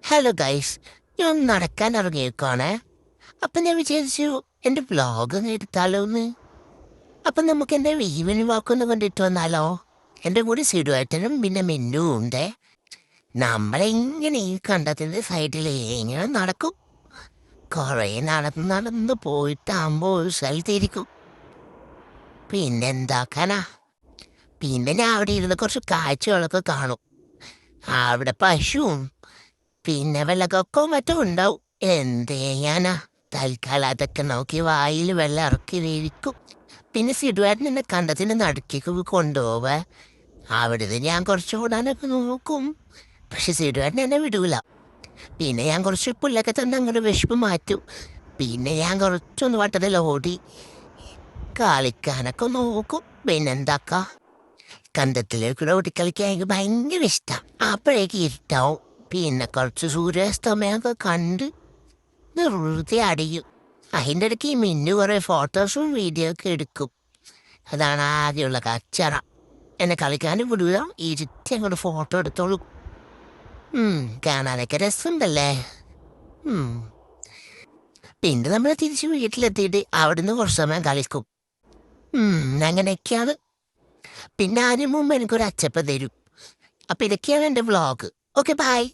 Hello guys, ഞാൻ നടക്കാൻ ഇറങ്ങിയേക്കാണേ. അപ്പം ഞാൻ വിചാരിച്ചു എൻ്റെ വ്ളോഗ് ഒന്ന് എടുത്താലോ എന്ന്. അപ്പം നമുക്ക് എൻ്റെ ഈവനിങ് വാക്കൊന്ന് കണ്ടിട്ട് വന്നാലോ? എൻ്റെ കൂടെ സിഡുവേട്ടനും പിന്നെ മിന്നും ഉണ്ട്. നമ്മളെങ്ങനെ ഈ കണ്ടത്തിൻ്റെ സൈഡിൽ ഇങ്ങനെ നടക്കും. കുറേ നടന്ന് നടന്ന് പോയിട്ടാകുമ്പോൾ ഒരു സ്ഥലത്തിരിക്കും. പിന്നെ എന്താക്കാനാ? പിന്നെ ഞാൻ അവിടെ ഇരുന്ന് കുറച്ച് കാഴ്ചകളൊക്കെ കാണും. അവിടെ പശുവും പിന്നെ വല്ല കൊക്കോ മറ്റും ഉണ്ടാവും. എന്ത് ചെയ്യാനാ? തൽക്കാലം അതൊക്കെ നോക്കി വായിൽ വെള്ളം ഇറക്കി വീഴിക്കും. പിന്നെ സിഡുവേട്ടൻ എന്നെ കണ്ടതിൻ്റെ നടുക്കേക്ക് കൊണ്ടുപോവേ. അവിടുന്ന് ഞാൻ കുറച്ച് ഓടാനൊക്കെ നോക്കും. പക്ഷെ സിഡുവേട്ടൻ എന്നെ വിടൂല. പിന്നെ ഞാൻ കുറച്ച് പുല്ലൊക്കെ തന്നെ അങ്ങോട്ട് വിശപ്പ് മാറ്റും. പിന്നെ ഞാൻ കുറച്ചൊന്ന് വട്ടത്തിൽ ഓടി കളിക്കാനൊക്കെ നോക്കും. പിന്നെന്താക്കാ, കണ്ടത്തിലേക്കൂടെ ഓടിക്കളിക്കാൻ എനിക്ക് ഭയങ്കര ഇഷ്ടം. അപ്പോഴേക്ക് ഇരുട്ടാവും. പിന്നെ കുറച്ച് സൂര്യാസ്തമയമൊക്കെ കണ്ട് വെറുതെ അടിയും. അതിൻ്റെ ഇടയ്ക്ക് ഈ മിന്നു കുറേ ഫോട്ടോസും വീഡിയോ ഒക്കെ എടുക്കും. അതാണ് ആദ്യമുള്ള കച്ചറ. എന്നെ കളിക്കാനും വിടുക, ഇരുത്തി അങ്ങോട്ട് ഫോട്ടോ എടുത്തോളൂ. കാണാനൊക്കെ രസമുണ്ടല്ലേ. ഉം. പിന്നെ നമ്മൾ തിരിച്ച് വീട്ടിലെത്തിയിട്ട് അവിടുന്ന് കുറച്ച് സമയം കളിക്കും. അങ്ങനെയൊക്കെയാണ്. പിന്നെ അതിന് മുമ്പ് എനിക്കൊരു അച്ചപ്പം തരും. അപ്പം ഇതൊക്കെയാണ് എൻ്റെ വ്ളോഗ്. Okay, by.